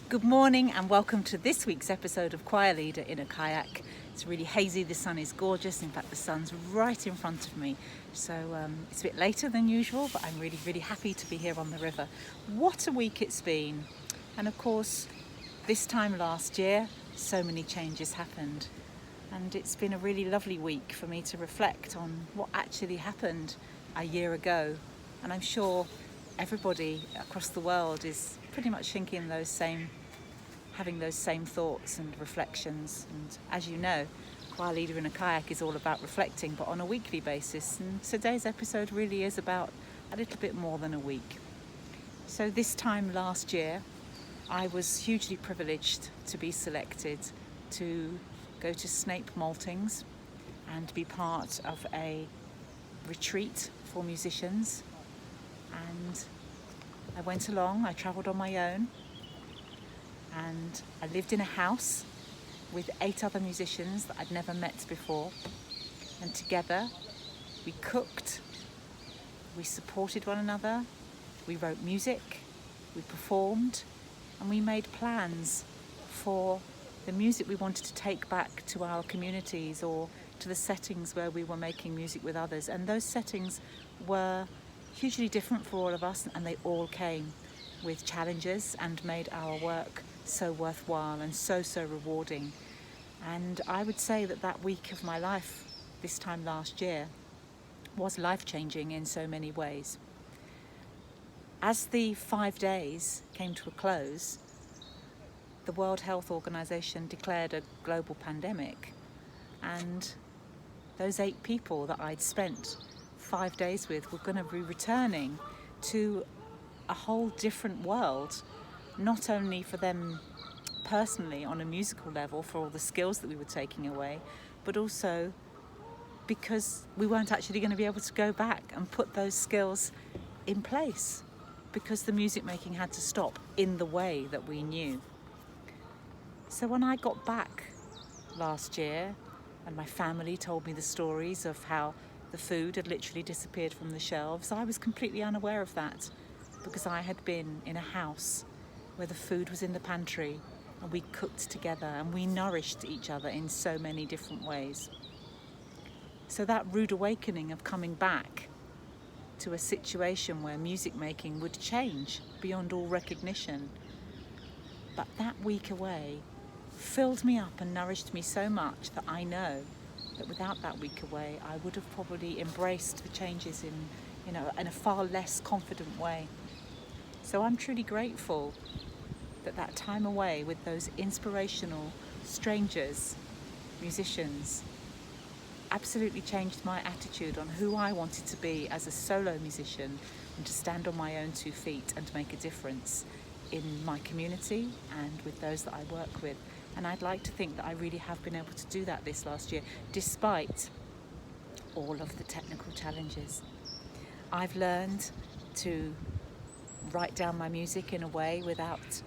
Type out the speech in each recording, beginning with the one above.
Good morning and welcome to this week's episode of Choir Leader in a Kayak. It's really hazy, the sun is gorgeous, in fact the sun's right in front of me. So it's a bit later than usual, but I'm really happy to be here on the river. What a week it's been. And of course, this time last year, so many changes happened. And it's been a really lovely week for me to reflect on what actually happened a year ago. And I'm sure everybody across the world is pretty much having those same thoughts and reflections. And as you know, Choir Leader in a Kayak is all about reflecting, but on a weekly basis. And today's episode really is about a little bit more than a week. So this time last year, I was hugely privileged to be selected to go to Snape Maltings and be part of a retreat for musicians. And I went along, I travelled on my own, and I lived in a house with 8 other musicians that I'd never met before. And together we cooked, we supported one another, we wrote music, we performed, and we made plans for the music we wanted to take back to our communities or to the settings where we were making music with others. And those settings were hugely different for all of us, and they all came with challenges and made our work so worthwhile and so rewarding. And I would say that week of my life this time last year was life-changing in so many ways. As the 5 days came to a close, the World Health Organization declared a global pandemic, and those 8 people that I'd spent 5 days with were going to be returning to a whole different world, not only for them personally on a musical level for all the skills that we were taking away, but also because we weren't actually going to be able to go back and put those skills in place, because the music making had to stop in the way that we knew. So when I got back last year and my family told me the stories of how the food had literally disappeared from the shelves, I was completely unaware of that, because I had been in a house where the food was in the pantry and we cooked together and we nourished each other in so many different ways. So that rude awakening of coming back to a situation where music making would change beyond all recognition, but that week away filled me up and nourished me so much that I know that without that week away I would have probably embraced the changes in a far less confident way. So I'm truly grateful that time away with those inspirational strangers, musicians, absolutely changed my attitude on who I wanted to be as a solo musician, and to stand on my own 2 feet and make a difference in my community and with those that I work with. And I'd like to think that I really have been able to do that this last year, despite all of the technical challenges. I've learned to write down my music in a way without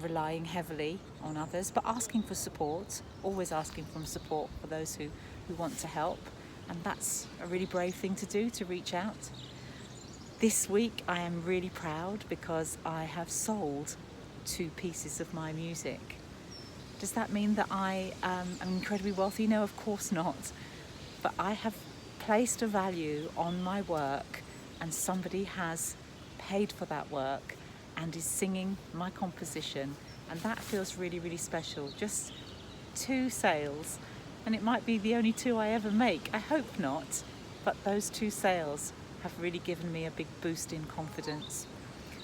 relying heavily on others, but asking for support, always asking for support for those who want to help. And that's a really brave thing to do, to reach out. This week I am really proud because I have sold 2 pieces of my music. Does that mean that I am incredibly wealthy? No, of course not. But I have placed a value on my work, and somebody has paid for that work and is singing my composition, and that feels really special. Just 2 sales, and it might be the only 2 I ever make. I hope not, but those 2 sales have really given me a big boost in confidence.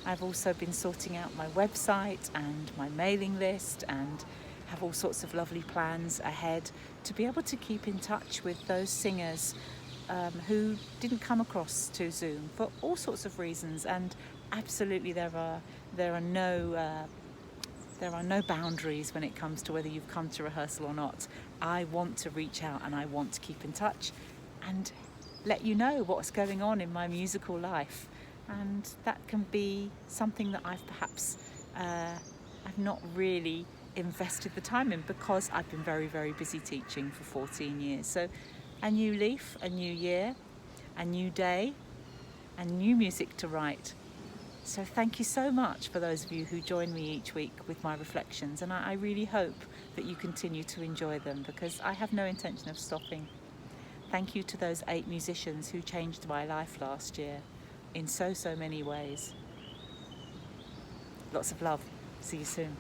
I've also been sorting out my website and my mailing list, and have all sorts of lovely plans ahead to be able to keep in touch with those singers who didn't come across to Zoom for all sorts of reasons. And absolutely there are no boundaries when it comes to whether you've come to rehearsal or not. I want to reach out and I want to keep in touch and let you know what's going on in my musical life. And that can be something that I've perhaps I've not really invested the time in, because I've been very busy teaching for 14 years. So a new leaf, a new year, a new day, and new music to write. So thank you so much for those of you who join me each week with my reflections, and I really hope that you continue to enjoy them, because I have no intention of stopping. Thank you to those 8 musicians who changed my life last year in so many ways. Lots of love. See you soon.